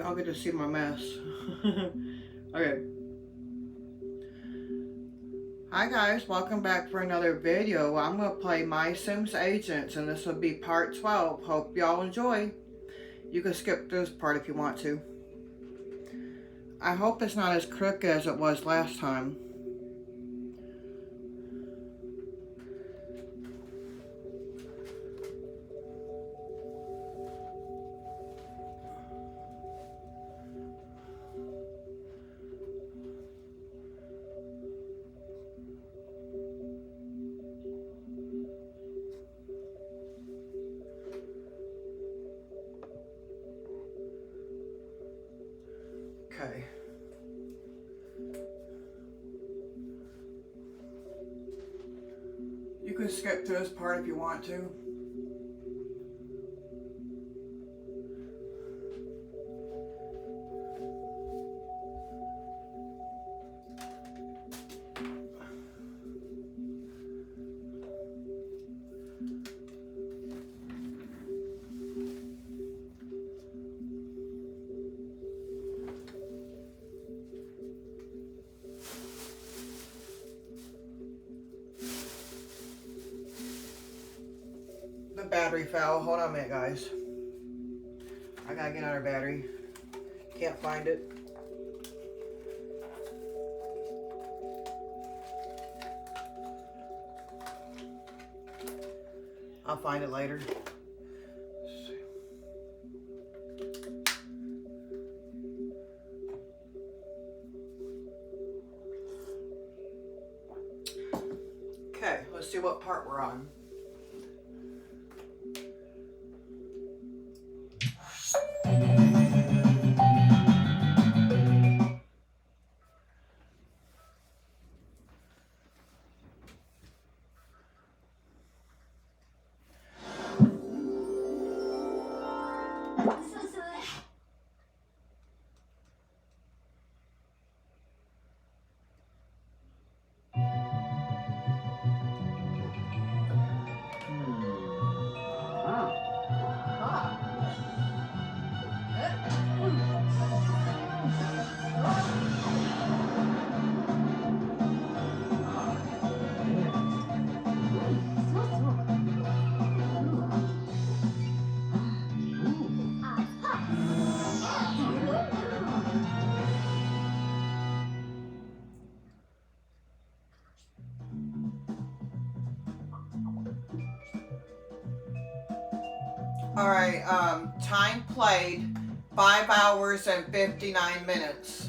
y'all get to see my mess. Okay. Hi guys, welcome back for another video. I'm going to play My Sims Agents, and this will be part 12. Hope y'all enjoy. You can skip this part if you want to. I hope it's not as crooked as it was last time. Okay. You can skip to this part if you want to. The battery fell. Hold on a minute, guys. I gotta get another battery. Can't find it. I'll find it later. Okay, let's see what part we're on. Alright, time played 5 hours and 59 minutes.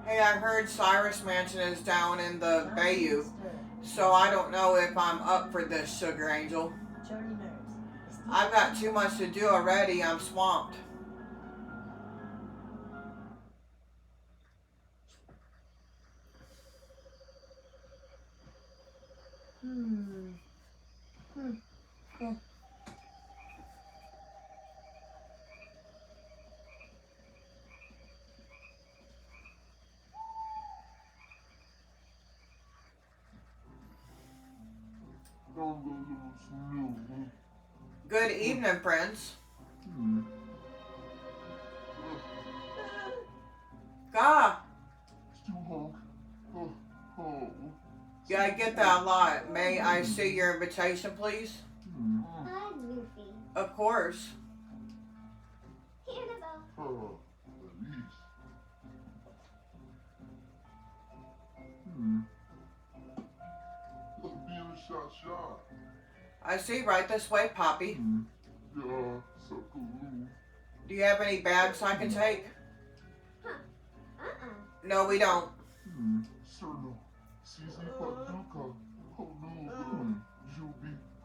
Hey, I heard Cyrus Mansion is down in the Bayou, so I don't know if I'm up for this, Sugar Angel. I've got too much to do already. I'm swamped. Good evening, Prince. God. Yeah, I get that a lot. May I see your invitation, please? Hi, Goofy. Of course. Here, Annabelle. I see. Right this way, Poppy. Do you have any bags I can take? Huh. No, we don't.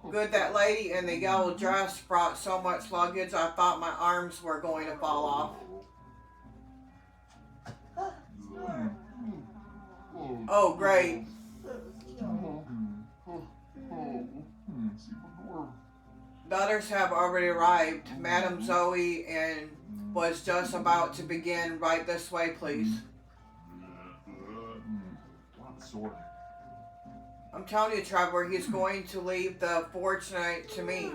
Good, that lady in the yellow dress brought so much luggage I thought my arms were going to fall off. Oh, great. The others have already arrived. Madame Zoe and was just about to begin. Right this way, please. I'm telling you, Trevor, he's going to leave the fortune to me.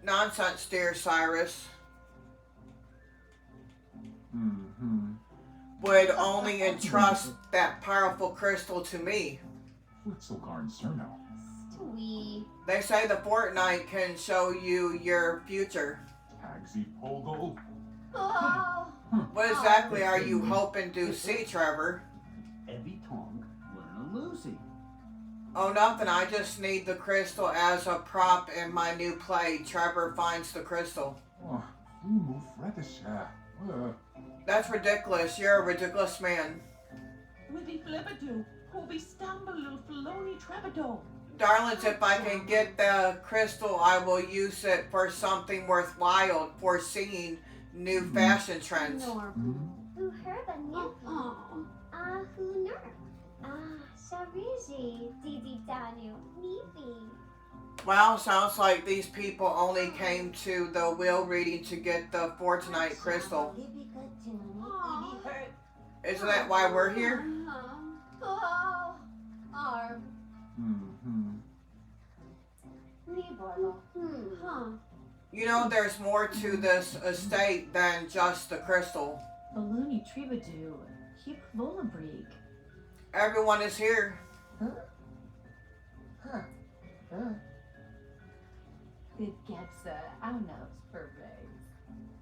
Nonsense, dear Cyrus. Would only entrust that powerful crystal to me. Sweet. They say the fortnight can show you your future. Oh. What exactly are you hoping to see, Trevor? Oh, nothing. I just need the crystal as a prop in my new play. Trevor finds the crystal. That's ridiculous. You're a ridiculous man. Darlings, if I can get the crystal, I will use it for something worthwhile, for seeing new fashion trends. Who heard the new? Who nerve? Sharizi, Didi Daniel, Nifi. Well, sounds like these people only came to the will reading to get the fortunite crystal. Isn't that why we're here? Arm. You know, there's more to this estate than just the crystal. Balloony Tribadu, Hip Volabreek. Everyone is here. It gets Aunos perfect.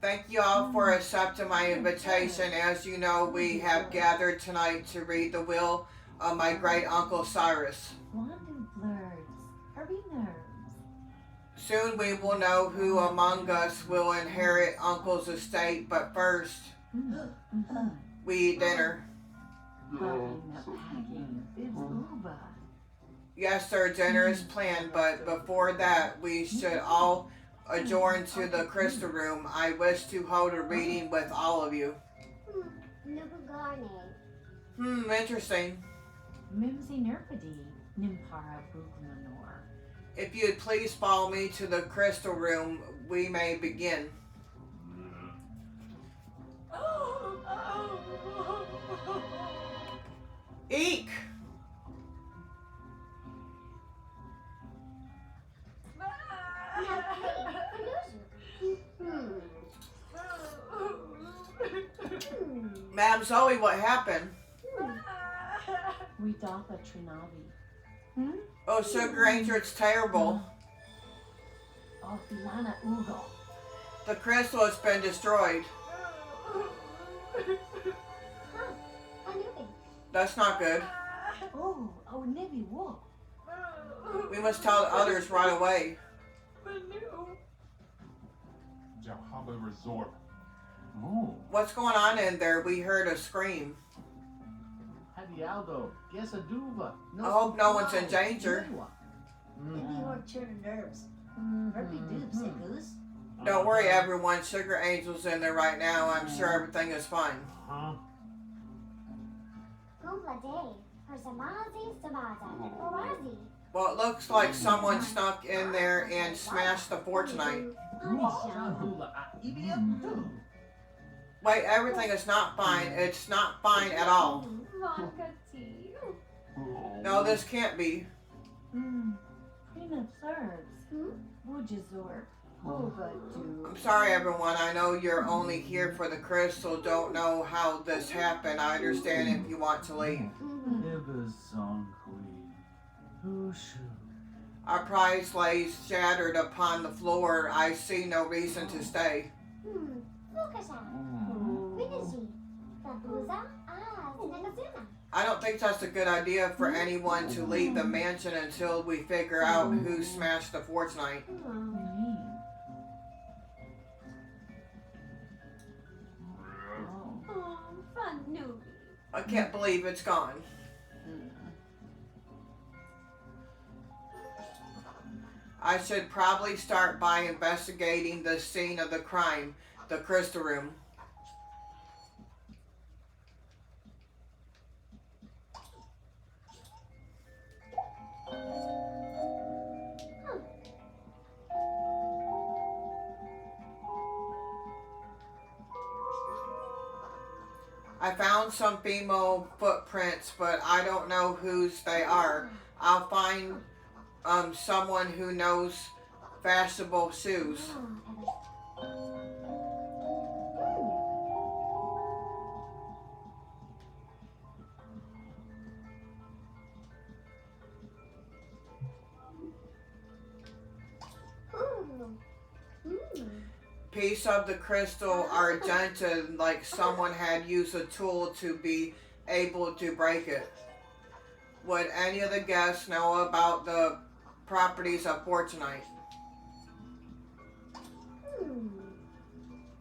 Thank you all for accepting my invitation. As you know, we have gathered tonight to read the will of my great uncle Cyrus. London blurs, Harvey nerves. Soon we will know who among us will inherit uncle's estate, but first, we eat dinner. Yes, sir, dinner is planned, but before that, we should all adjourn to the crystal room. I wish to hold a reading with all of you. Interesting. Mimsy Nerpadi, Nimpara Bugmanor. If you'd please follow me to the crystal room, we may begin. Eek! Madam Zoe, what happened? We Dapa Trinavi. Oh, Sugar Ranger, it's terrible. Oh, Filana Ugo. The crystal has been destroyed. That's not good. Oh, Nibi Wolf. We must tell the others right away. Resort. What's going on in there? We heard a scream. Aldo, guess a duva. I hope no one's in danger. Maybe your turn nerves. Herpy doops, eh, Goose? Don't worry, everyone. Sugar Angel's in there right now. I'm sure everything is fine. Well, it looks like someone snuck in there and smashed the fortunite. Wait, everything is not fine. It's not fine at all. No, this can't be. Prima Thurbs. Wujazorp. I'm sorry, everyone. I know you're only here for the crystal. Don't know how this happened. I understand if you want to leave. Our prize lays shattered upon the floor. I see no reason to stay. I don't think that's a good idea for anyone to leave the mansion until we figure out who smashed the fortunite. I can't believe it's gone. I should probably start by investigating the scene of the crime, the crystal room. I found some female footprints, but I don't know whose they are. I'll find someone who knows fashionable shoes. Piece of the crystal are dented like someone had used a tool to be able to break it. Would any of the guests know about the properties of Fortunite?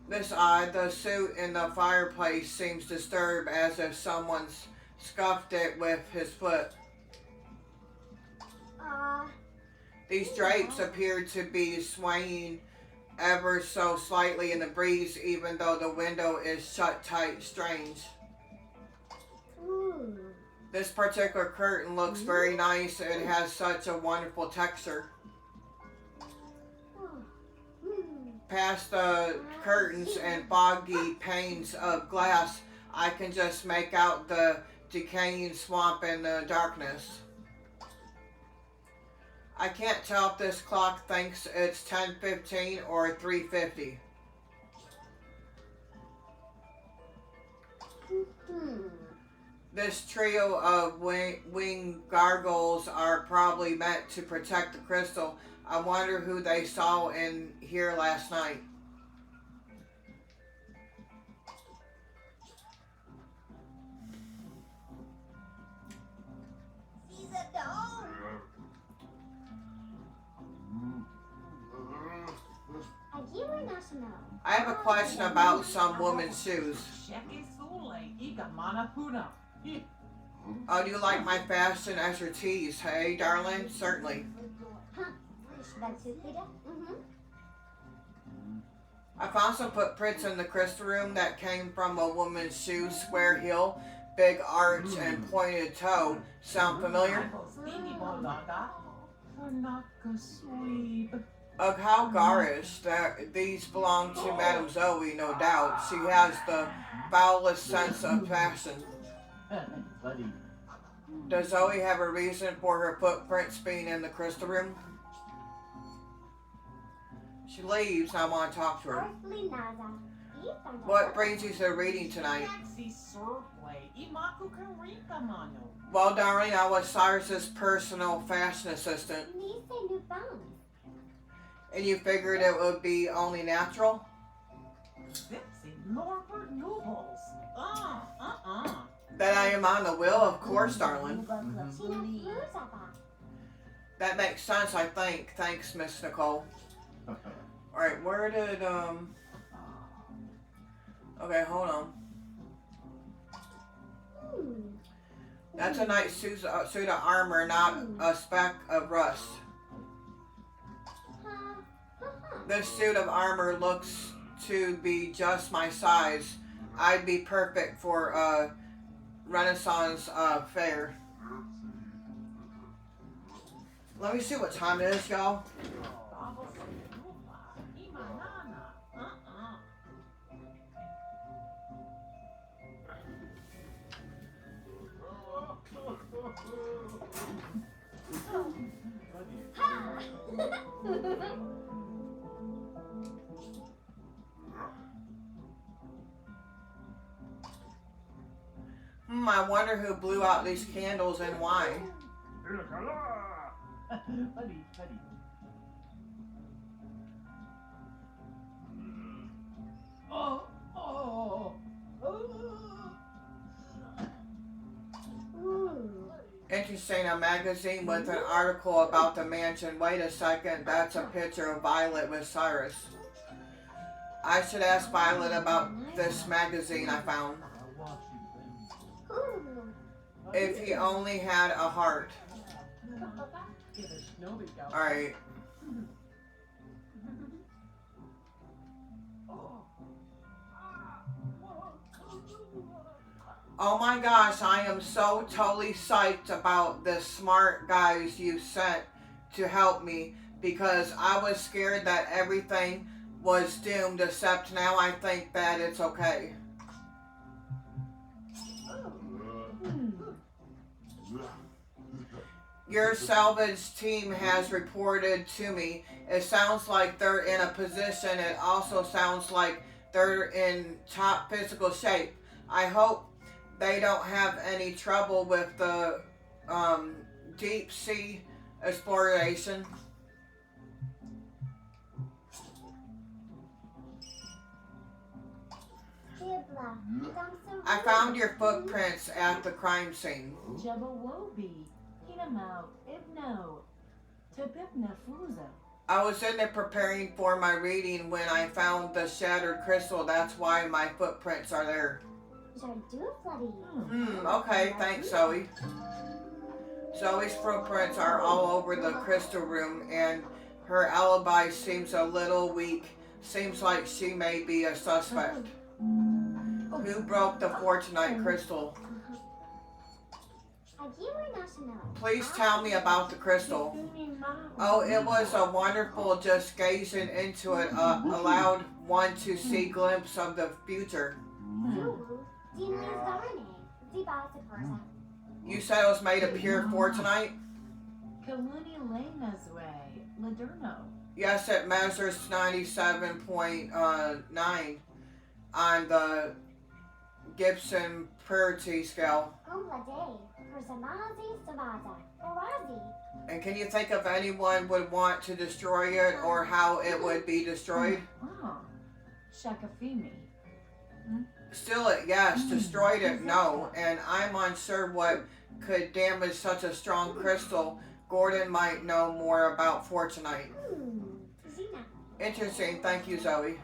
This odd, the suit in the fireplace seems disturbed as if someone's scuffed it with his foot. These drapes appear to be swaying ever so slightly in the breeze, even though the window is shut tight. Strange. This particular curtain looks very nice. It has such a wonderful texture. Past the curtains and foggy panes of glass, I can just make out the decaying swamp in the darkness. I can't tell if this clock thinks it's 10:15 or 3:50. This trio of winged gargoyles are probably meant to protect the crystal. I wonder who they saw in here last night. He's a dog. I have a question about some women's shoes. Oh, do you like my fashion expertise? Hey, darling? Certainly. I found some footprints in the crystal room that came from a woman's shoe, square heel, big arch, and pointed toe. Sound familiar? Ugh, how garish. These belong to Madame Zoe, no doubt. She has the foulest sense of fashion. Does Zoe have a reason for her footprints being in the crystal room? She leaves, and I want to talk to her. What brings you to the reading tonight? Well, darling, I was Cyrus's personal fashion assistant. And you figured it would be only natural? That I am on the wheel, of course, darling. That makes sense, I think. Thanks, Miss Nicole. Alright, where did, okay, hold on. That's a nice suit of armor, not a speck of rust. This suit of armor looks to be just my size. I'd be perfect for a Renaissance fair. Let me see what time it is, y'all. I wonder who blew out these candles and why. Interesting, a magazine with an article about the mansion. Wait a second, that's a picture of Violet with Cyrus. I should ask Violet about this magazine I found. if he only had a heart. Alright. Oh my gosh, I am so totally psyched about the smart guys you sent to help me, because I was scared that everything was doomed, except now I think that it's okay. Your salvage team has reported to me. It sounds like they're in a position. It also sounds like they're in top physical shape. I hope they don't have any trouble with the deep sea exploration. I found your footprints at the crime scene. Jabberwocky, Hinamau, Ibno, Tabibna Fuza. I was in there preparing for my reading when I found the shattered crystal. That's why my footprints are there. Okay, thanks, Zoe. Zoe's footprints are all over the crystal room, and her alibi seems a little weak. Seems like she may be a suspect. Who broke the Fortunite crystal? Please tell me about the crystal. Oh, it was a wonderful, just gazing into it allowed one to see a glimpse of the future. You said it was made of pure Fortunite? Kaluni Lena's way, Laderno. Yes, it measures 97.9 on the Gibson Purity scale. And can you think of anyone would want to destroy it, or how it would be destroyed? Oh, Shakafimi. Steal it, yes. Destroyed it, no. And I'm unsure what could damage such a strong crystal. Gordon might know more about Fortunite. Interesting. Thank you, Zoe.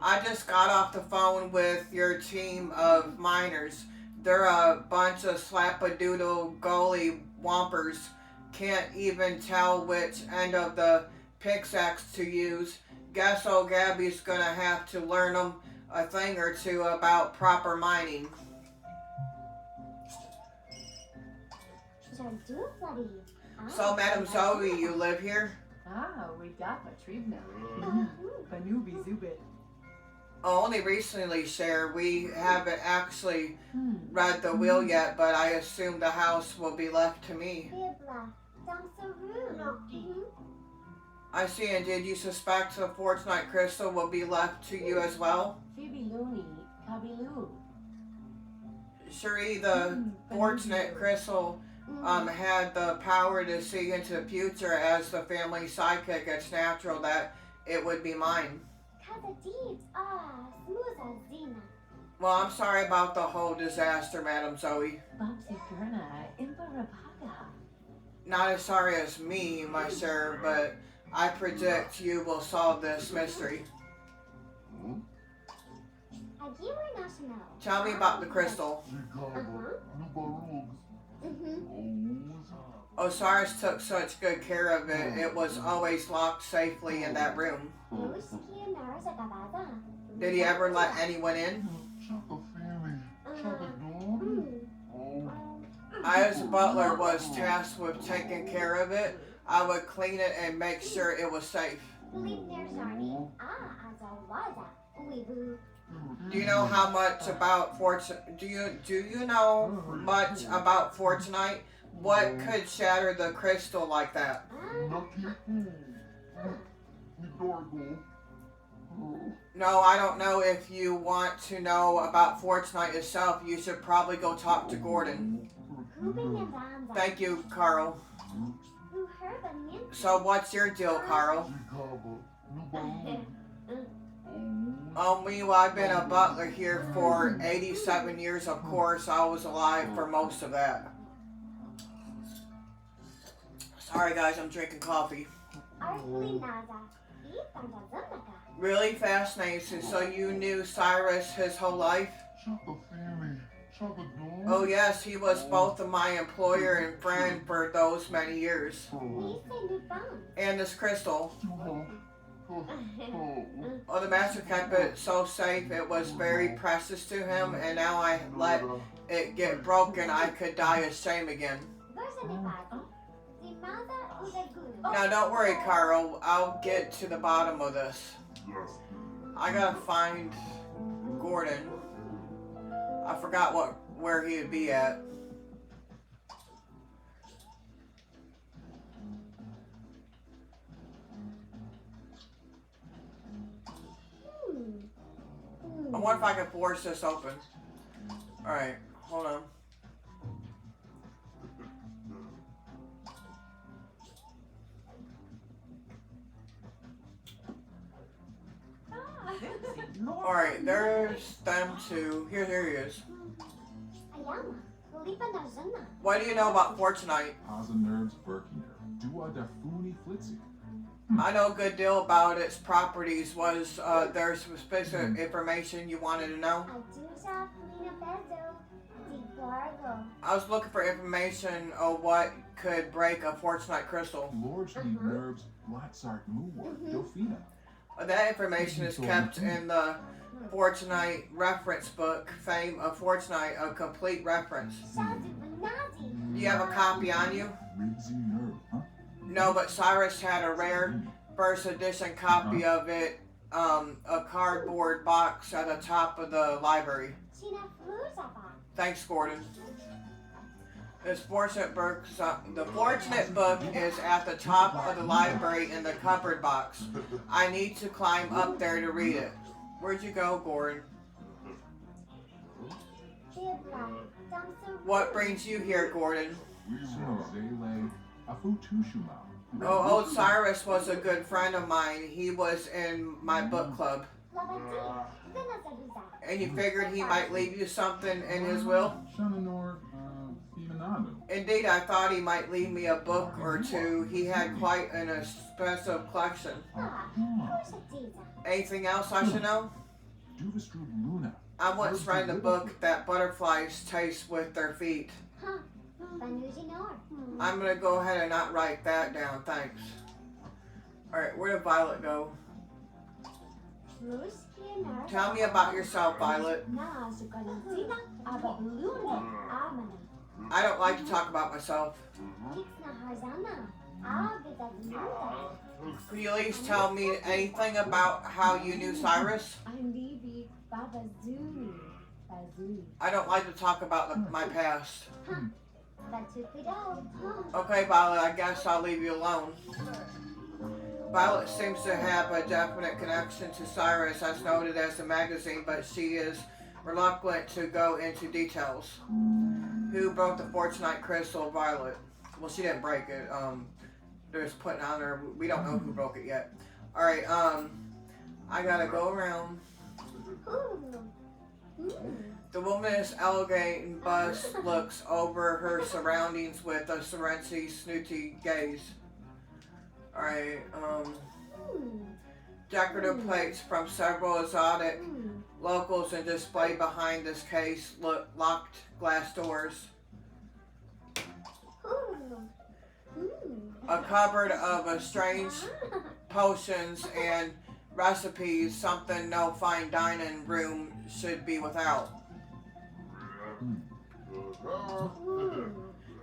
I just got off the phone with your team of miners. They're a bunch of slap-a-doodle goalie wompers. Can't even tell which end of the pickaxe to use. Guess old Gabby's gonna have to learn them a thing or two about proper mining. So, Madam Zoe, you live here? Ah, we got Patrivna. Panubi Zubit. Only recently, Cher. We haven't actually read the will yet, but I assume the house will be left to me. I see, and did you suspect the Fortunite crystal will be left to you as well? Phoebe Looney, Kabilu. Cherie, the Fortunate crystal had the power to see into the future. As the family sidekick, it's natural that it would be mine. Well, I'm sorry about the whole disaster, Madam Zoe. Babsi Gurna, Imparapaga. Not as sorry as me, my sir, but I predict you will solve this mystery. Tell me about the crystal. Osiris took such good care of it. It was always locked safely in that room. Did he ever let anyone in? I, as a butler, was tasked with taking care of it. I would clean it and make sure it was safe. Do you know how much about do you know much about Fortunite? What could shatter the crystal like that? No, I don't know. If you want to know about Fortunite itself, you should probably go talk to Gordon. Thank you, Carl. So what's your deal, Carl? Well, I've been a butler here for 87 years. Of course, I was alive for most of that. Sorry, guys, I'm drinking coffee. Really fascinating. So you knew Cyrus his whole life? Oh yes, he was both my employer and friend for those many years. And this crystal. Oh, the master kept it so safe, it was very precious to him, and now I let it get broken, I could die of shame again. Now don't worry, Carl, I'll get to the bottom of this. I gotta find Gordon. I forgot where he would be at. I wonder if I can force this open. Alright, hold on. Alright, there's them two. Here he is. What do you know about Fortunite? I know a good deal about its properties. Was there some specific information you wanted to know? I was looking for information on what could break a Fortunite crystal. That information is kept in the Fortunite reference book, Fame of Fortunite, a complete reference. Do you have a copy on you? No, but Cyrus had a rare first edition copy of it, a cardboard box at the top of the library. Thanks, Gordon. The Fortunate book is at the top of the library in the cupboard box. I need to climb up there to read it. Where'd you go, Gordon? What brings you here, Gordon? Oh, old Cyrus was a good friend of mine. He was in my book club. And you figured he might leave you something in his will? Indeed, I thought he might leave me a book or two. He had quite an expensive collection. Anything else I should know? I once read the book that butterflies taste with their feet. I'm gonna go ahead and not write that down, thanks. Alright, where did Violet go? Tell me about yourself, Violet. I don't like to talk about myself. Could you at least tell me anything about how you knew Cyrus? I don't like to talk about my past. Okay, Violet, I guess I'll leave you alone. Violet seems to have a definite connection to Cyrus as noted as the magazine, but she is reluctant to go into details. Who broke the Fortunite crystal, Violet? Well, she didn't break it. They're just putting on her. We don't know who broke it yet. Alright, I gotta go around. The woman's elegant bust looks over her surroundings with a serenity, snooty gaze. Alright, decorative plates from several exotic locals in display behind this case, locked glass doors. A cupboard of a strange potions and recipes, something no fine dining room should be without.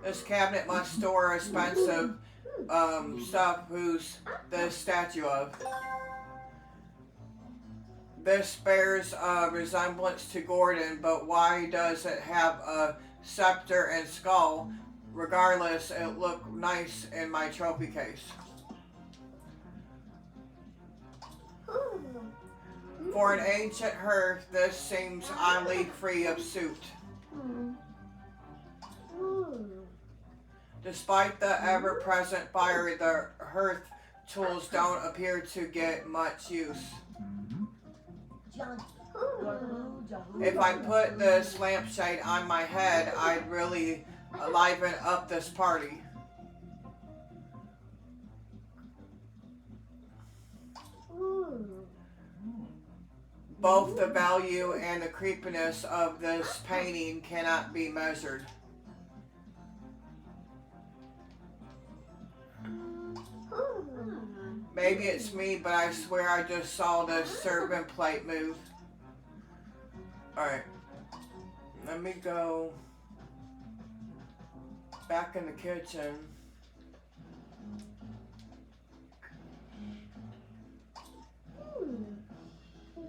This cabinet must store expensive stuff. Who's the statue of? This bears a resemblance to Gordon, but why does it have a scepter and skull? Regardless, it looked nice in my trophy case. For an ancient hearth, this seems oddly free of soot. Despite the ever-present fire, the hearth tools don't appear to get much use. If I put this lampshade on my head, I'd really liven up this party. Both the value and the creepiness of this painting cannot be measured. Maybe it's me, but I swear I just saw the serving plate move. Alright. Let me go back in the kitchen.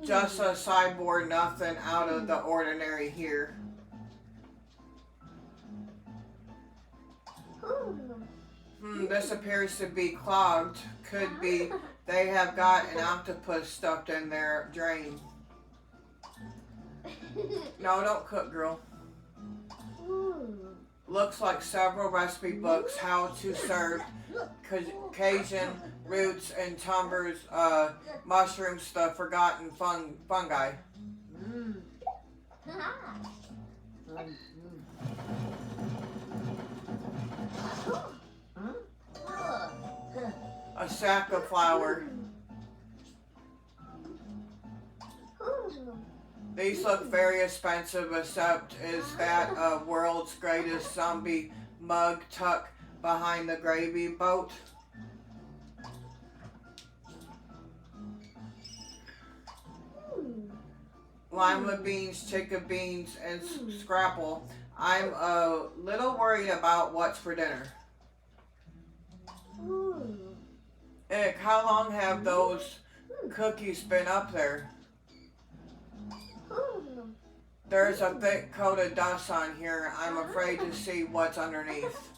Just a sideboard, nothing out of the ordinary here. This appears to be clogged. Could be they have got an octopus stuffed in their drain. No, don't cook, girl. Looks like several recipe books how to serve Cajun roots and tumbers, mushrooms, the forgotten fungi. A sack of flour. These look very expensive, except is that a world's greatest zombie mug tucked behind the gravy boat? Lima beans, chicken beans, and scrapple. I'm a little worried about what's for dinner. Ick, how long have those cookies been up there? There's a thick coat of dust on here. I'm afraid to see what's underneath.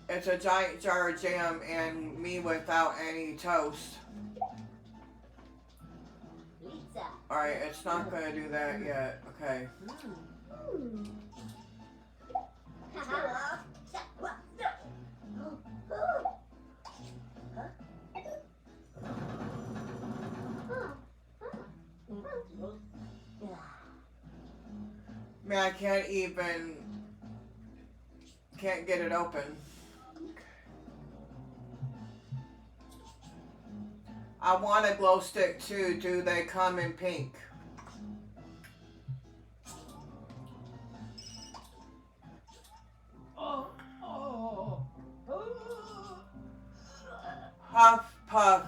It's a giant jar of jam and me without any toast. Alright, it's not gonna do that yet. Okay. Man, I can't get it open. I want a glow stick too. Do they come in pink? Huff puff.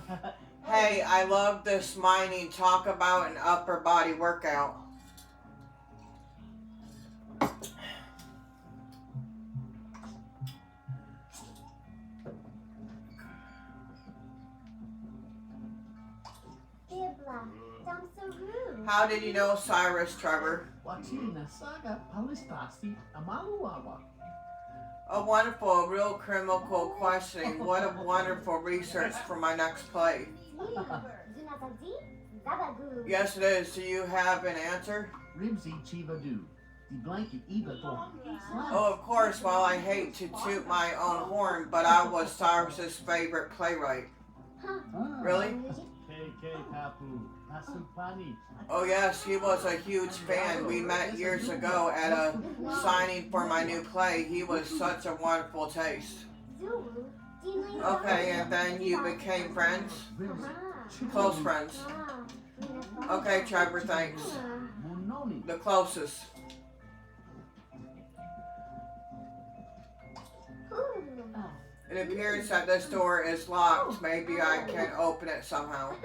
Hey, I love this mining. Talk about an upper body workout. How did you know Cyrus, Trevor? A wonderful, real criminal questioning. What a wonderful research for my next play. Yes, it is. Do you have an answer? Oh, of course. Well, I hate to toot my own horn, but I was Cyrus's favorite playwright. Really? Oh yes, he was a huge fan. We met years ago at a signing for my new play. He was such a wonderful taste. Okay, and then you became friends? Close friends. Okay, Trevor, thanks. The closest. It appears that this door is locked. Maybe I can open it somehow.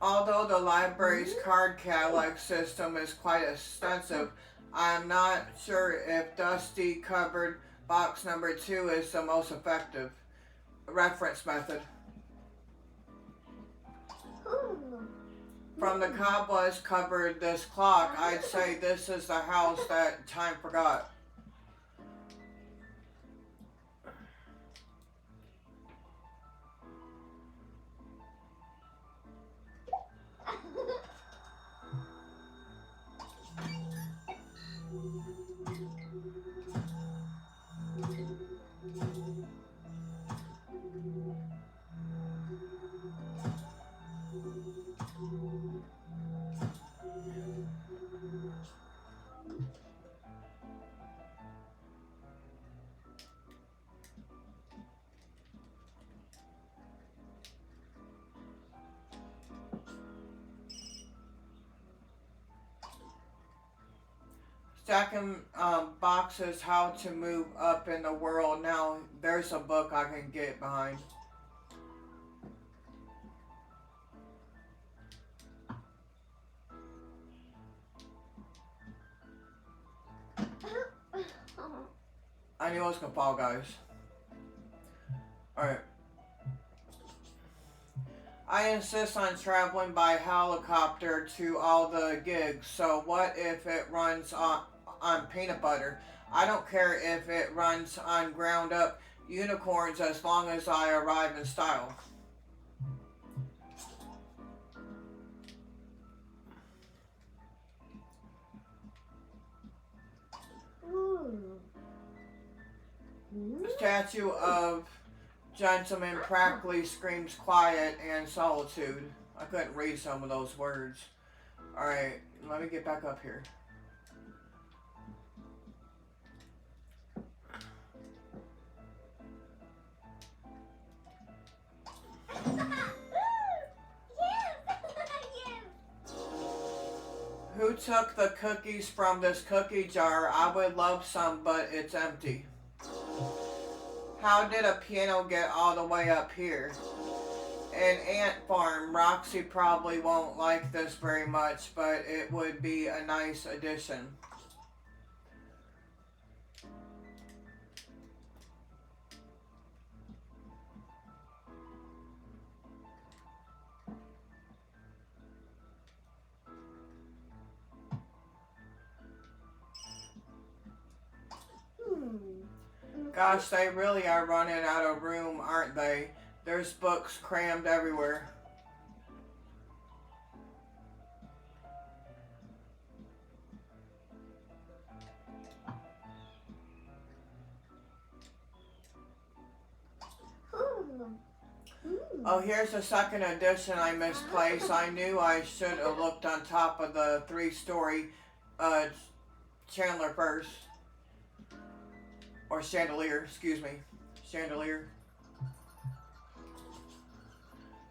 Although the library's card catalog system is quite extensive, I am not sure if Dusty covered box number 2 is the most effective reference method. From the cobwebs covered this clock, I'd say this is the house that time forgot. Stacking boxes, how to move up in the world. Now, there's a book I can get behind. I knew I was gonna fall, guys. Alright. I insist on traveling by helicopter to all the gigs, so what if it runs on peanut butter? I don't care if it runs on ground up unicorns as long as I arrive in style. Statue of Gentleman practically screams quiet and solitude. I couldn't read some of those words. Alright, let me get back up here. Who took the cookies from this cookie jar? I would love some, but it's empty. How did a piano get all the way up here? An ant farm. Roxy probably won't like this very much, but it would be a nice addition. Gosh, they really are running out of room, aren't they? There's books crammed everywhere. Oh, here's the second edition I misplaced. I knew I should have looked on top of the 3-story Chandler first. Or chandelier, excuse me. Chandelier.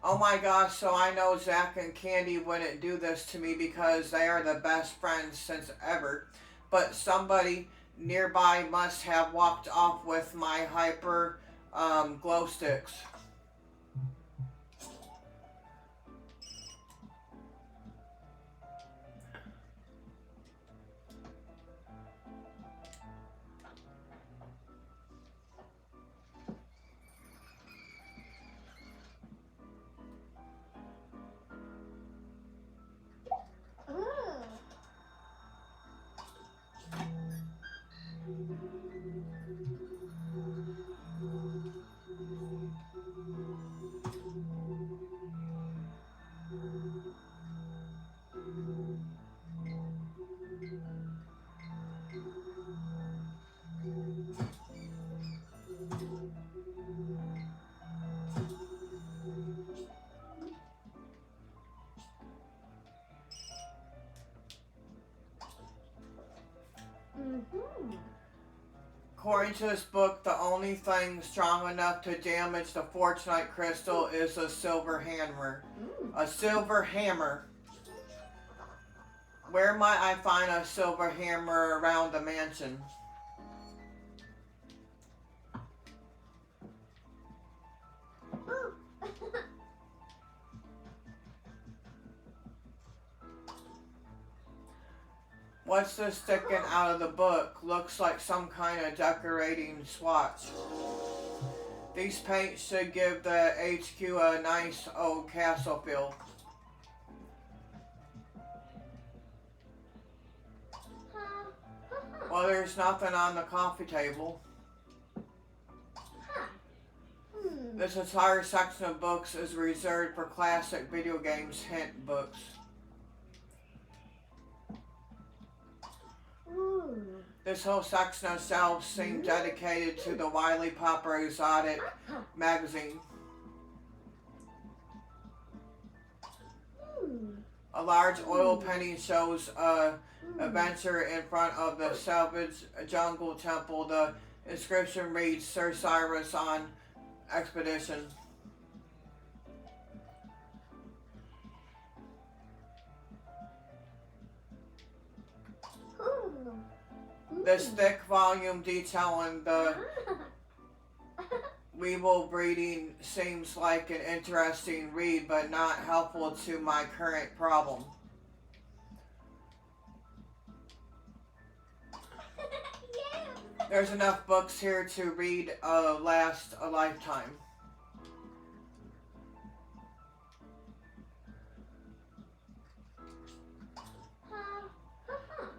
Oh my gosh, so I know Zach and Candy wouldn't do this to me because they are the best friends since ever. But somebody nearby must have walked off with my hyper glow sticks. According to this book, the only thing strong enough to damage the Fortunite Crystal is a silver hammer. A silver hammer. Where might I find a silver hammer around the mansion? What's this sticking out of the book? Looks like some kind of decorating swatch. These paints should give the HQ a nice old castle feel. there's nothing on the coffee table. Huh. This entire section of books is reserved for classic video games hint books. Ooh. This whole section of shelves seems dedicated to the Wiley Popper Exotic magazine. A large oil painting shows a adventure in front of the Salvage Jungle Temple. The inscription reads, Sir Cyrus on expedition. This thick volume detailing the weevil breeding seems like an interesting read, but not helpful to my current problem. There's enough books here to read last a lifetime.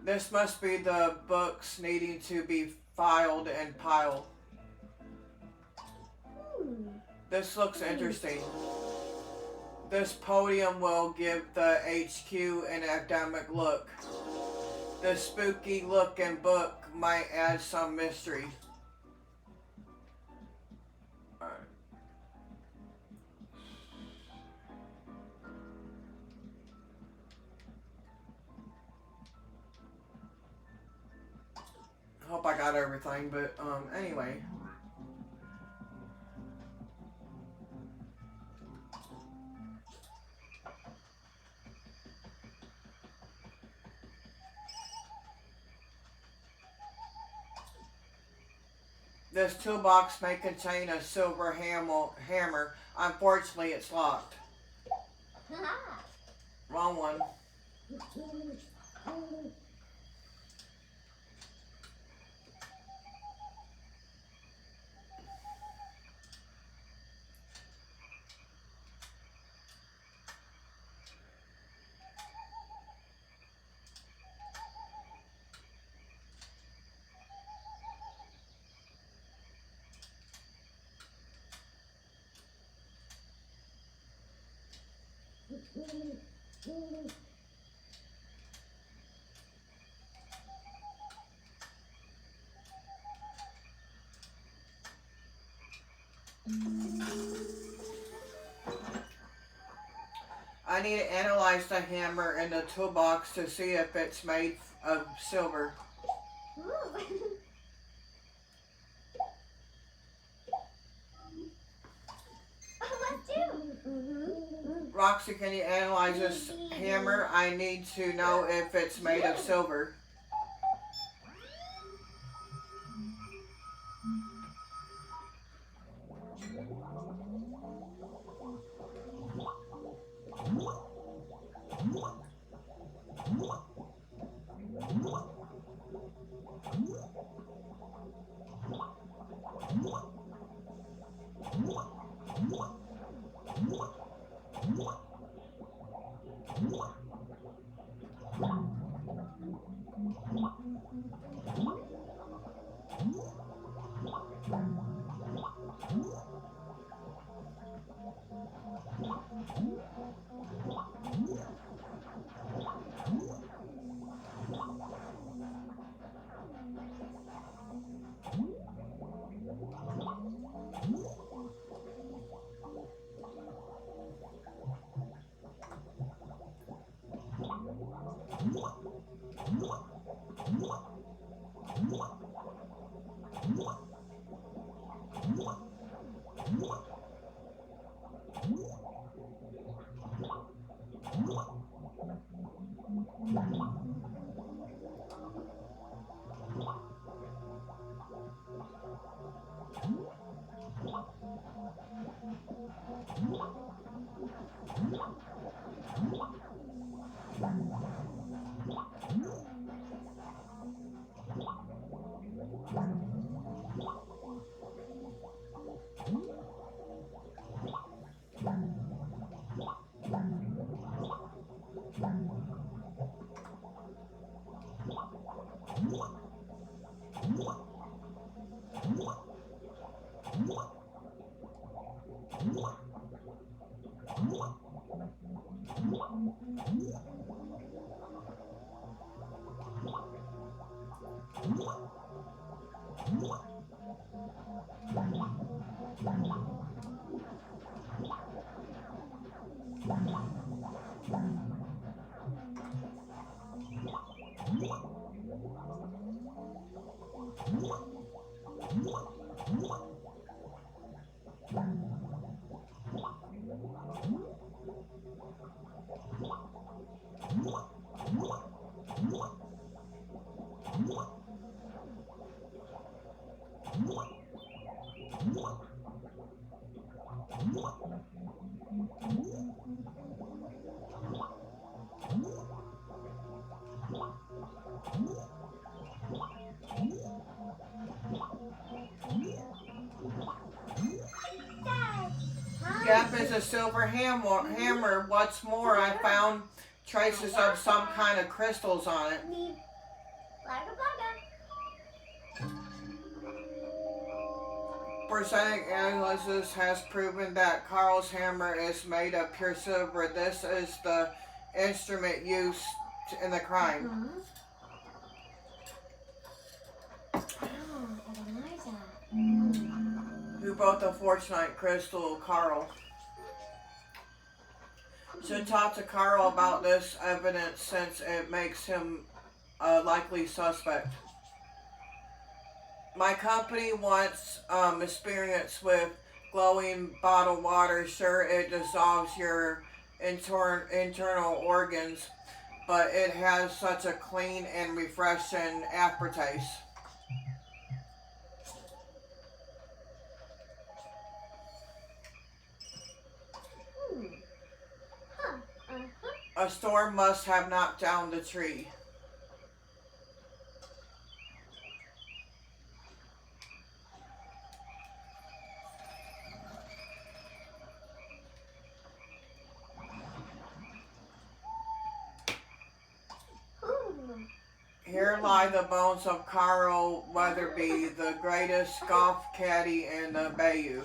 This must be the books needing to be filed and piled. This looks interesting. This podium will give the HQ an academic look. The spooky looking book might add some mystery. Alright. Hope I got everything, but anyway. This toolbox may contain a silver hammer. Unfortunately, it's locked. Wrong one. I need to analyze the hammer in the toolbox to see if it's made of silver. Roxy, can you analyze this hammer? I need to know if it's made of silver. Yep, it's a silver hammer. What's more, I found traces of some kind of crystals on it. Forensic analysis has proven that Carl's hammer is made of pure silver. This is the instrument used in the crime. Who bought the Fortunite crystal? Carl. Should talk to Carl about this evidence since it makes him a likely suspect. My company wants experience with glowing bottled water. Sure, it dissolves your internal organs, but it has such a clean and refreshing aftertaste. A storm must have knocked down the tree. Here lie the bones of Carl Weatherby, the greatest golf caddy in the Bayou.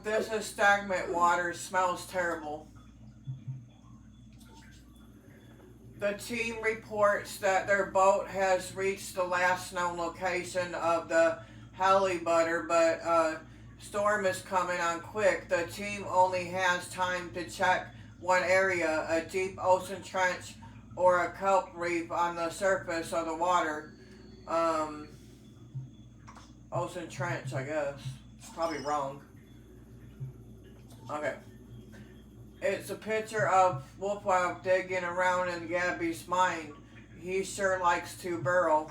This is stagnant water. Smells terrible. The team reports that their boat has reached the last known location of the Hallibutter, but storm is coming on quick. The team only has time to check one area, a deep ocean trench or a kelp reef on the surface of the water. Ocean trench, I guess. Probably wrong. Okay. It's a picture of Wolfwild digging around in Gabby's mind. He sure likes to burrow.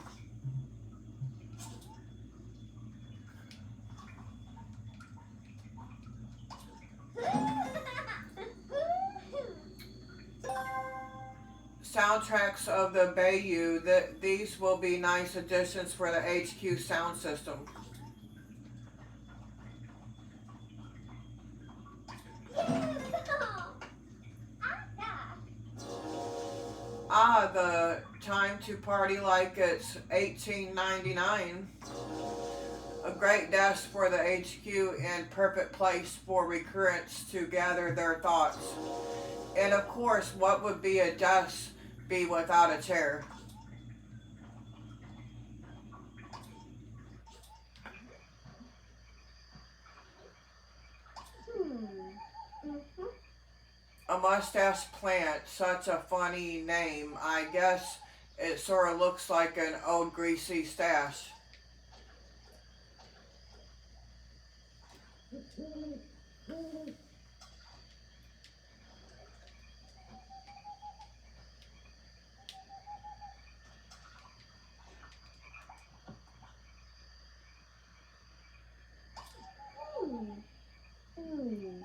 Soundtracks of the Bayou. These will be nice additions for the HQ sound system. The time to party like it's 1899. A great desk for the HQ and perfect place for recruits to gather their thoughts. And of course, what would be a desk be without a chair? A mustache plant, such a funny name. I guess it sort of looks like an old greasy stash.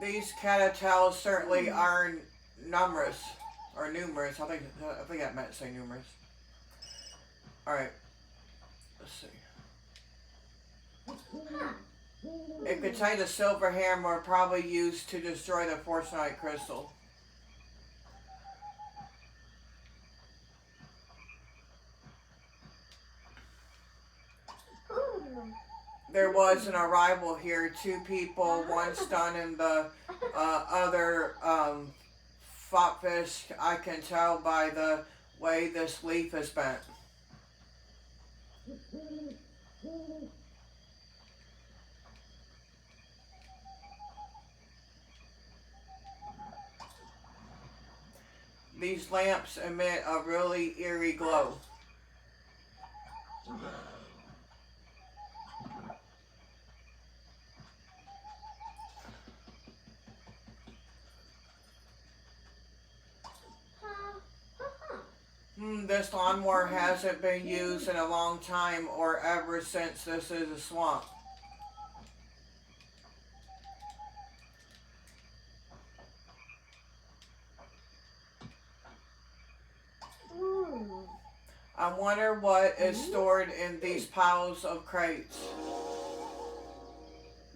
These cattails certainly are numerous, or numerous. I think that meant to say numerous. All right, let's see. It contained a silver hammer, probably used to destroy the Fortunite crystal. There was an arrival here, 2 people, one stunned and the other fought fish. I can tell by the way this leaf is bent. These lamps emit a really eerie glow. This lawnmower hasn't been used in a long time or ever since this is a swamp. I wonder what is stored in these piles of crates.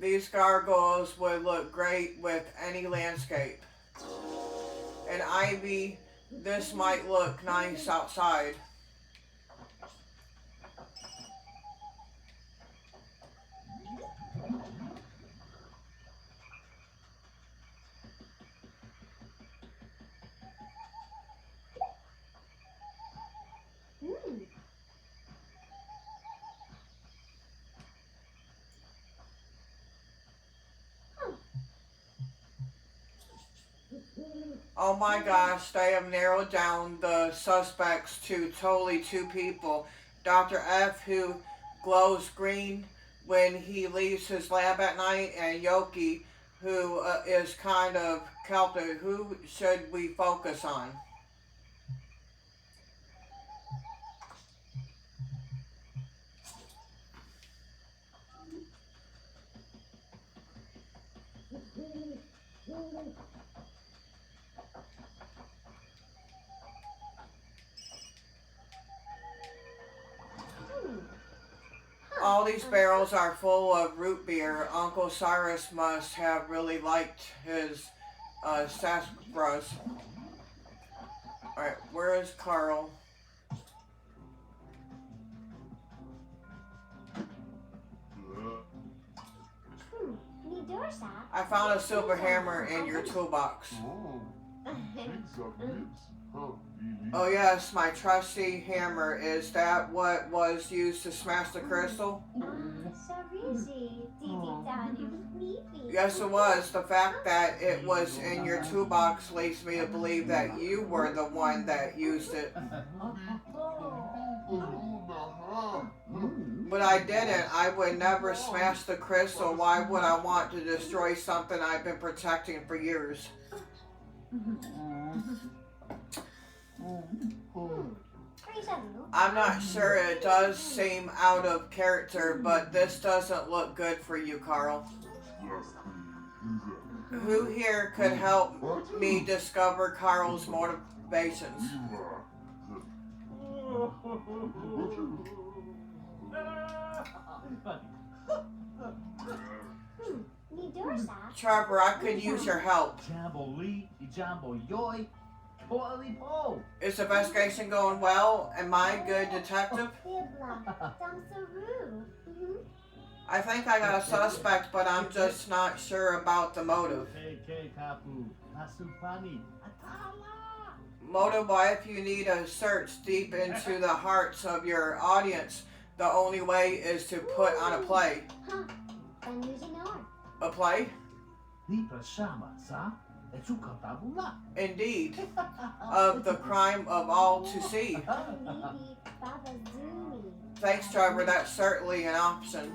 These gargoyles would look great with any landscape. And ivy, this might look nice outside. Oh my gosh, they have narrowed down the suspects to totally 2 people. Dr. F, who glows green when he leaves his lab at night, and Yoki, who is kind of Celtic. Who should we focus on? All these barrels are full of root beer. Uncle Cyrus must have really liked his sarsaparillas. Alright, where is Carl? I found a silver hammer in your toolbox. Oh yes, my trusty hammer. Is that what was used to smash the crystal? Yes, it was. The fact that it was in your toolbox leads me to believe that you were the one that used it. But I didn't. I would never smash the crystal. Why would I want to destroy something I've been protecting for years? I'm not sure. It does seem out of character, but this doesn't look good for you, Carl. Who here could help me discover Carl's motivations? Trevor, I could use your help. Is the investigation going well? Am I a good detective? I think I got a suspect, but I'm just not sure about the motive. Motive, why if you need to search deep into the hearts of your audience, the only way is to put on a play. A play? Indeed. Of the crime of all to see. Thanks, Trevor. That's certainly an option.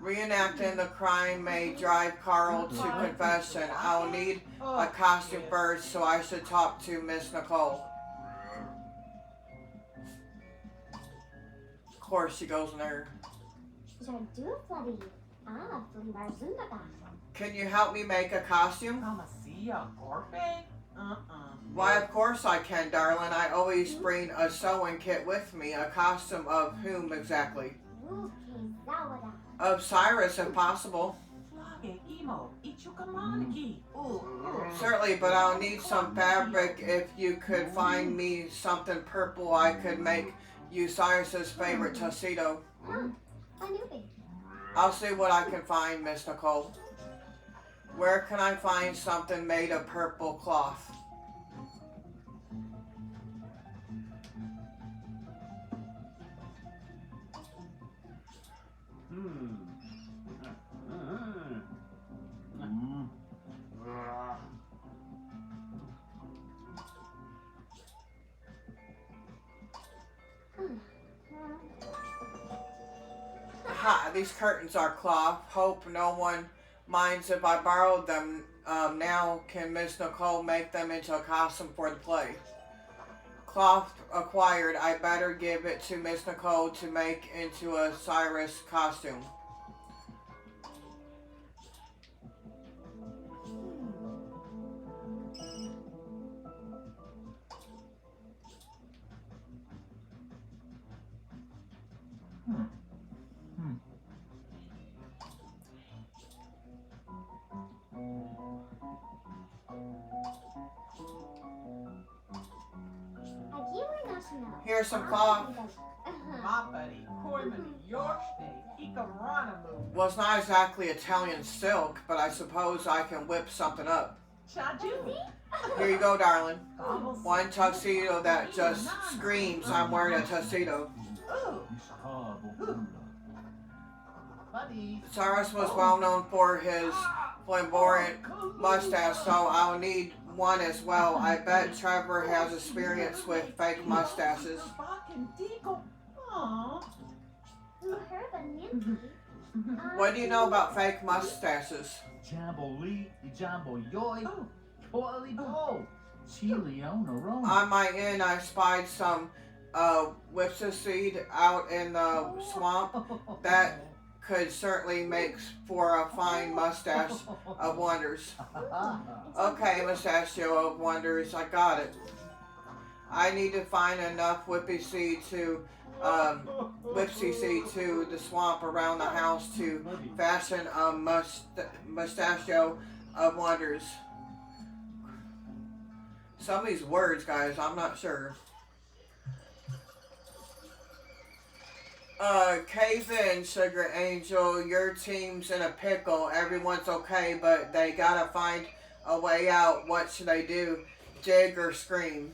Reenacting the crime may drive Carl to confession. I'll need a costume first, so I should talk to Miss Nicole. Of course, she goes in there. Can you help me make a costume? Why, of course I can, darling. I always bring a sewing kit with me. A costume of whom exactly? Of Cyrus, if possible. Certainly, but I'll need some fabric. If you could find me something purple, I could make you Cyrus's favorite tuxedo. I'll see what I can find, Miss Nicole. Where can I find something made of purple cloth? Ha, these curtains are cloth. Hope no one minds if I borrowed them. Now can Miss Nicole make them into a costume for the play? Cloth acquired. I better give it to Miss Nicole to make into a Cyrus costume. Here's some cloth. Well, it's not exactly Italian silk, but I suppose I can whip something up. Here you go, darling. One tuxedo that just screams I'm wearing a tuxedo. Cyrus was well known for his flamboyant mustache, so I'll need one as well. I bet Trevor has experience with fake mustaches. What do you know about fake mustaches? On my end, I spied some whipsa seed out in the swamp. That could certainly make for a fine mustache of wonders. Okay, mustachio of wonders, I got it. I need to find enough whippy seed to the swamp around the house to fashion a mustachio of wonders. Some of these words, guys, I'm not sure. Cave in, Sugar Angel. Your team's in a pickle. Everyone's okay, but they gotta find a way out. What should they do? Dig or scream?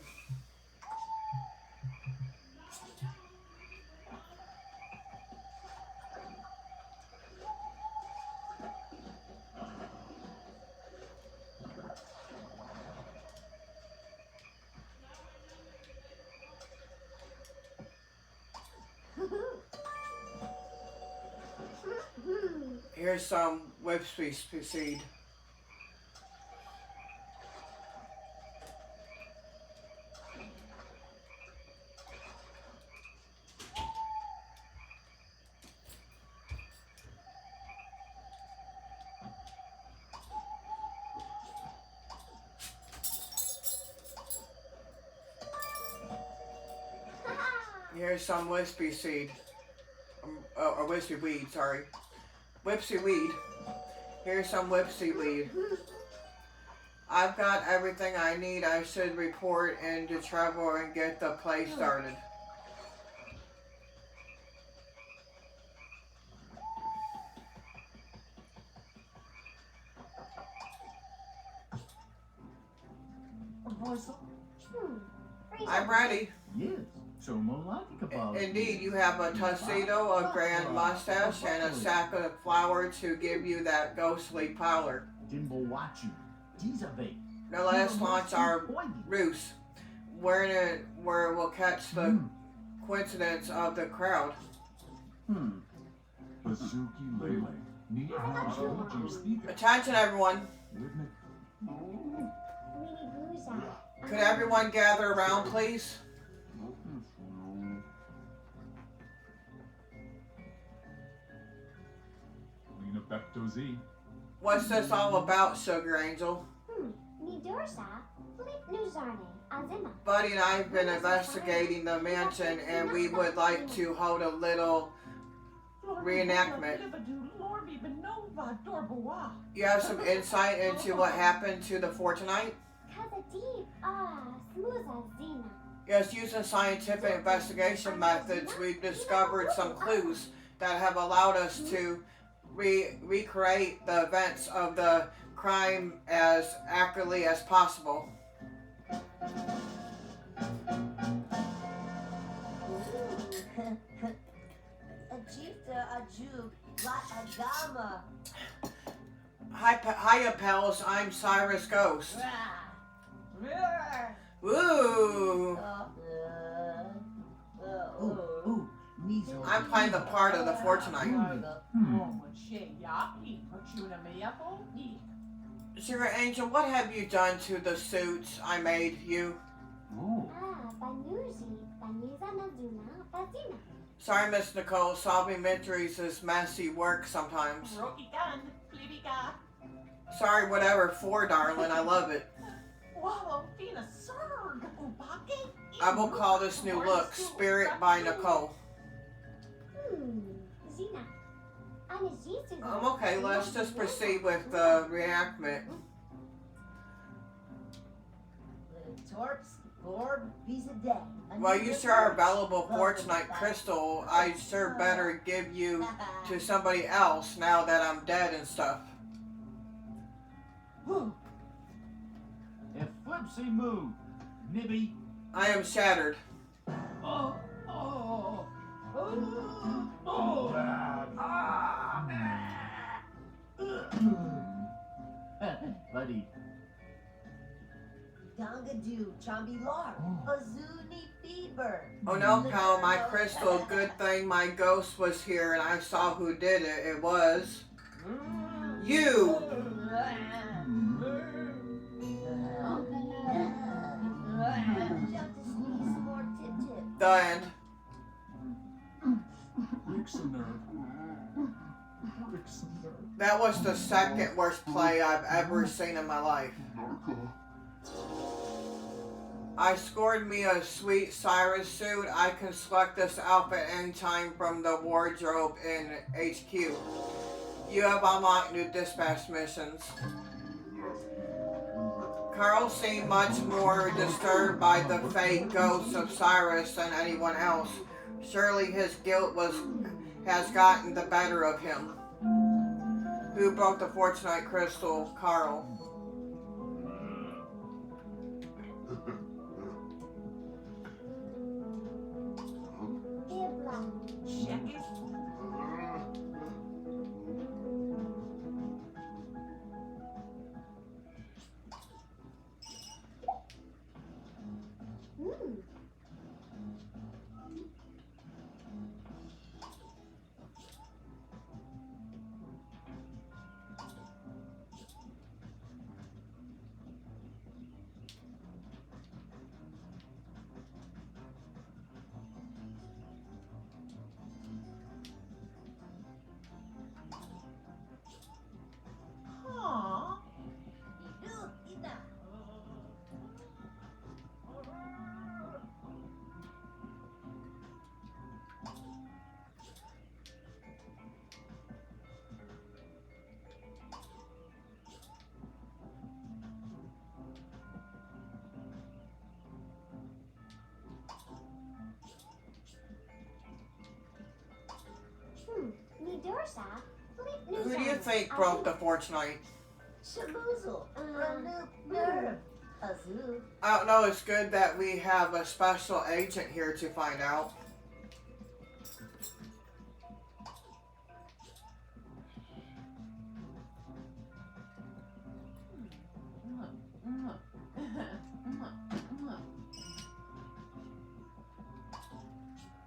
Here's some whipsy seed. Here's some wispy seed. Or wispy weed, sorry. Whipsy weed. Here's some whipsy weed. I've got everything I need. I should report into Trevor and get the play started. I'm ready. Yes. Indeed, you have a tuxedo, a grand mustache, and a sack of flour to give you that ghostly pallor. Now let us launch our ruse, where we'll catch the coincidence of the crowd. Bazuki Lele. Ni hao Attention, everyone. Mini Booza. Could everyone gather around, please? Lena Becto Z. What's this all about, Sugar Angel? Ni Dorsa. Flip Nuzarne. Azima. Buddy and I have been investigating the mansion, and we would like to hold a little reenactment. You have some insight into what happened to the fort tonight? Kaza deep. Smuza Zina. Yes, using scientific investigation methods, we've discovered some clues that have allowed us to recreate the events of the crime as accurately as possible. Ajita Ajub La Agama. Hiya, pals. I'm Cyrus Ghost. Woo! I'm playing the part of the fort tonight. Sugar Angel, what have you done to the suits I made you? Oh. Banuzi. Banuza Nazuna. Bazina. Sorry, Miss Nicole. Solving mysteries is messy work sometimes. Sorry, whatever for, darling. I love it. I will call this new look Spirit by Nicole. Zina. Anajisu. Okay, let's just proceed with the reenactment. Torps, Orb, piece of day. Well, you sure are available for tonight, Crystal. I sure better give you to somebody else now that I'm dead and stuff. If Flipsy move, Nibby. I am shattered. Oh, oh, oh, oh. Buddy. Dangadu, Chambi Lar, Azuni Fever. Oh no, pal, my crystal. Good thing my ghost was here and I saw who did it. It was you. The end. That was the second worst play I've ever seen in my life. I scored me a sweet Cyrus suit. I can select this outfit anytime from the wardrobe in HQ. You have unlocked new dispatch missions. Carl seemed much more disturbed by the fake ghosts of Cyrus than anyone else. Surely his guilt has gotten the better of him. Who broke the Fortunite Crystal? Carl. Who do you think broke the Fortunite? Shaboozle, Ranoop, Nerve, Azoo. I don't know, it's good that we have a special agent here to find out.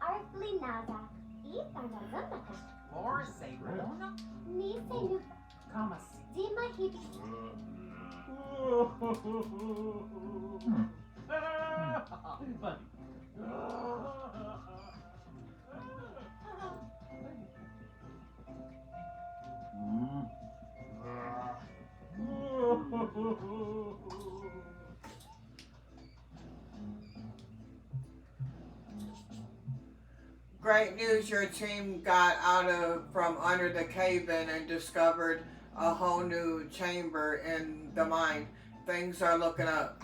Arfli Naga. Itana Zamaka. Forse buono. Ni se nu Come si? zima hibi. Buddy. Great news, your team got from under the cave-in and discovered a whole new chamber in the mine. Things are looking up.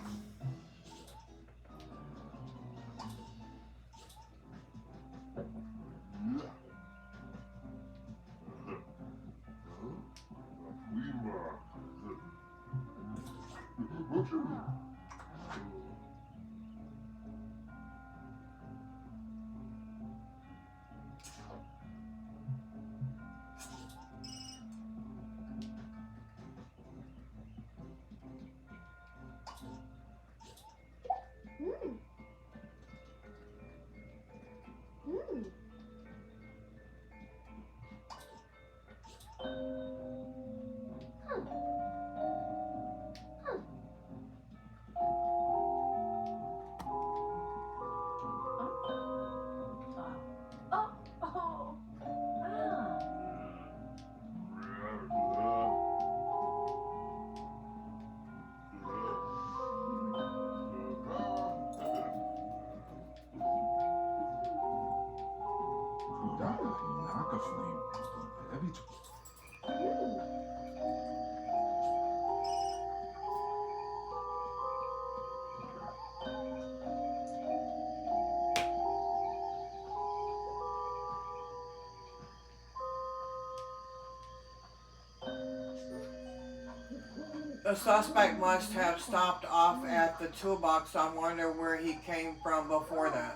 The suspect must have stopped off at the toolbox. I wonder where he came from before that.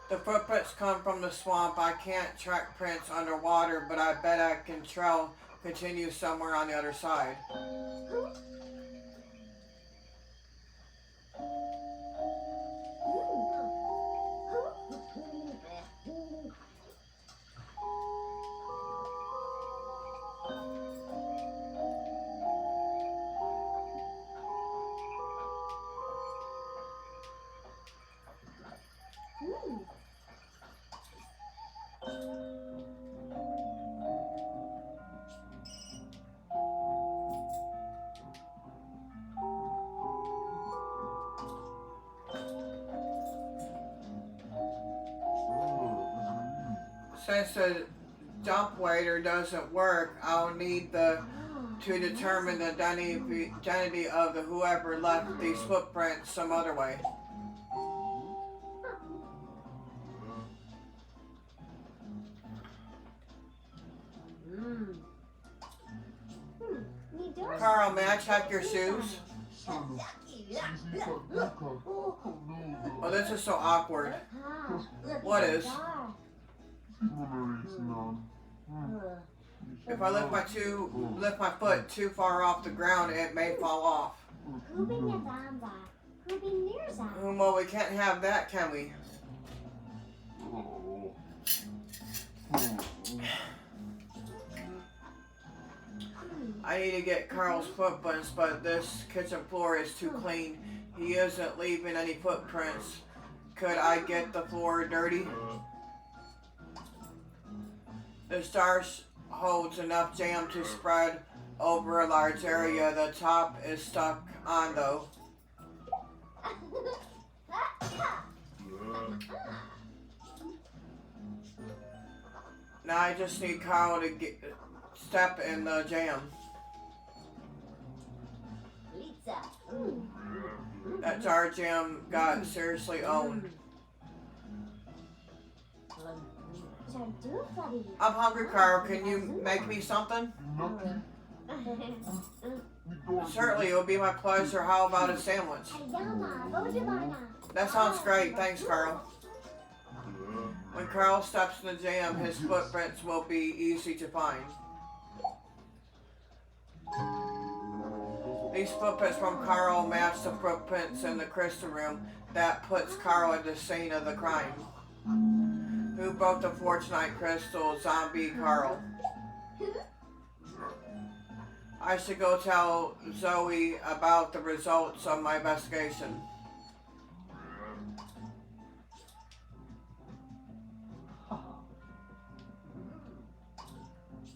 The footprints come from the swamp. I can't track prints underwater, but I bet I can trail continue somewhere on the other side. Since the dump waiter doesn't work, I'll need to determine the identity of the whoever left these footprints some other way. Carl, may I check your shoes? Oh, this is so awkward. What is? If I lift my foot too far off the ground, it may fall off. Well, we can't have that, can we? I need to get Carl's footprints, but this kitchen floor is too clean. He isn't leaving any footprints. Could I get the floor dirty? The starch holds enough jam to spread over a large area. The top is stuck on though. Now I just need Carl to step in the jam. That jar jam got seriously owned. I'm hungry, Carl. Can you make me something? Certainly, it will be my pleasure. How about a sandwich? That sounds great. Thanks, Carl. When Carl steps in the jam, his footprints will be easy to find. These footprints from Carl match the footprints in the crystal room. that puts Carl at the scene of the crime. Who broke the Fortunite Crystal? Zombie Carl. I should go tell Zoe about the results of my investigation.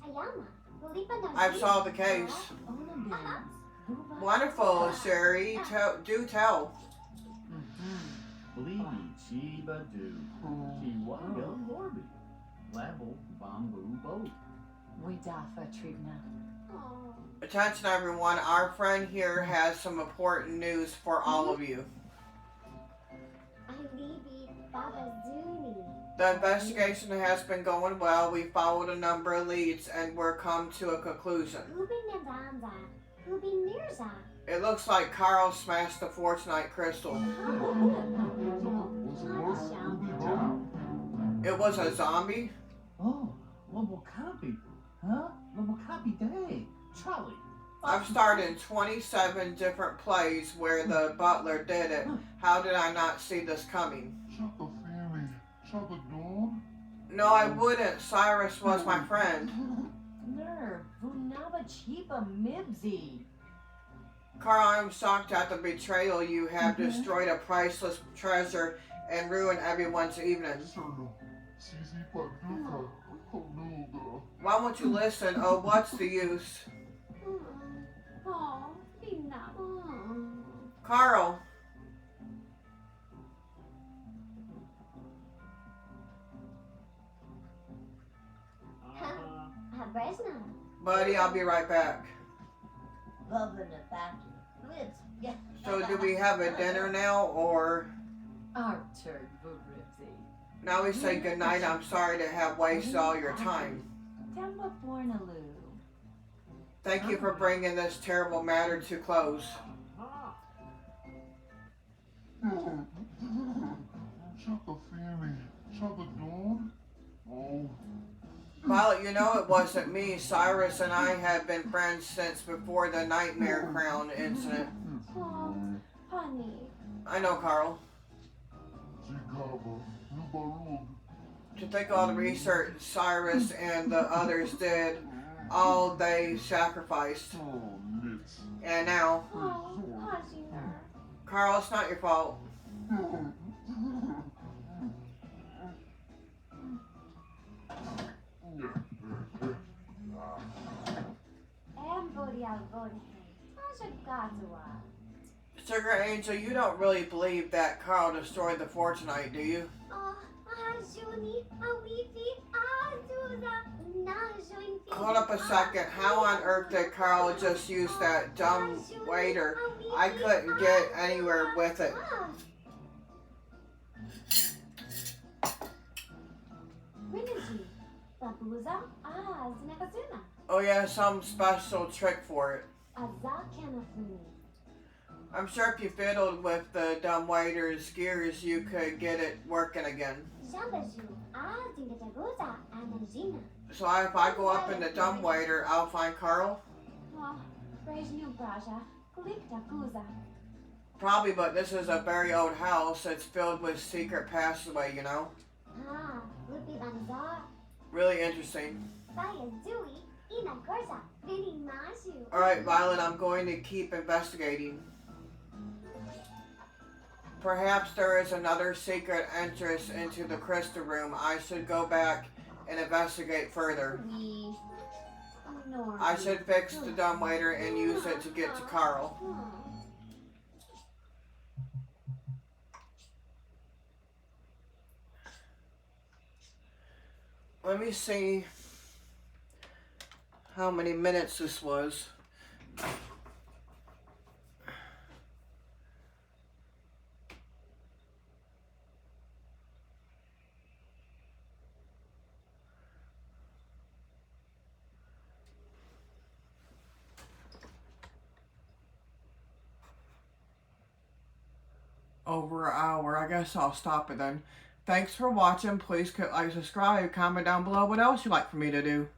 Ayama, Lulipa no I've solved the case. Wonderful, Sherry. Do tell. Bleedy Chiba Do. Chihuahua Corby. Level Bamboo Boat. Widafa Tribna. Oh. Attention everyone, our friend here has some important news for all of you. Alibi Baba Zuni. The investigation has been going well. We followed a number of leads and we're come to a conclusion. Ubin Nadanza. Ubin Mirza. It looks like Carl smashed the Fortunite Crystal. It was a zombie? Oh, Lobo Copy. Huh? Lobo Copy Day. Charlie. I've starred in 27 different plays where the butler did it. How did I not see this coming? Shut the fairy. Shut the dawn. No, I wouldn't. Cyrus was my friend. Nerve. Vunaba Chiba Mibsy. Carl, I'm shocked at the betrayal. You have destroyed a priceless treasure and ruined everyone's evening. Why won't you listen? Oh, what's the use? Oh, enough. Carl, Habresna. buddy, I'll be right back. Loving the factory. Lives. Yeah. So do we have a dinner now, or Archer Vuribsy. now we say goodnight? I'm sorry to have wasted all your time. Temba Fornalu. Thank you for bringing this terrible matter to close. Shut the fairy. Shut the dawn. Oh. Violet, you know it wasn't me. Cyrus and I have been friends since before the Nightmare Crown incident. Oh, honey. I know, Carl. To think of all the research Cyrus and the others did, all they sacrificed. Oh, Nitz. And now, Oh, Hajiner. Carl, it's not your fault. Embody Algoni. Hajagatua. Sugar Angel, you don't really believe that Carl destroyed the Fortunite, do you? Oh, Hajuni, Awifi, Azuza, Najoin. Hold up a second. How on earth did Carl just use that dumb waiter? I couldn't get anywhere with it. Rinaji, Babuza, Zinakazuna, Oh yeah, some special trick for it. Azakanafuni. I'm sure if you fiddled with the dumb waiter's gears, you could get it working again. Jambaju, Zingajaguza, Anajina. So if I go up in the dumb waiter, I'll find Carl? Oh, Brejnu Braja, Kulikta Kuza. Probably, but this is a very old house. It's filled with secret passageway, you know? Ah, Lupi Banzar, Really interesting. Saya Zui, Ina Gorza, Vini Mashu. Alright, Violet, I'm going to keep investigating. Perhaps there is another secret entrance into the crystal room. I should go back and investigate further. We. No. I should fix the dumbwaiter and use it to get to Carl. Let me see how many minutes this was. Over an hour. I guess I'll stop it then. Thanks for watching. Please click like, subscribe, comment down below what else you'd like for me to do.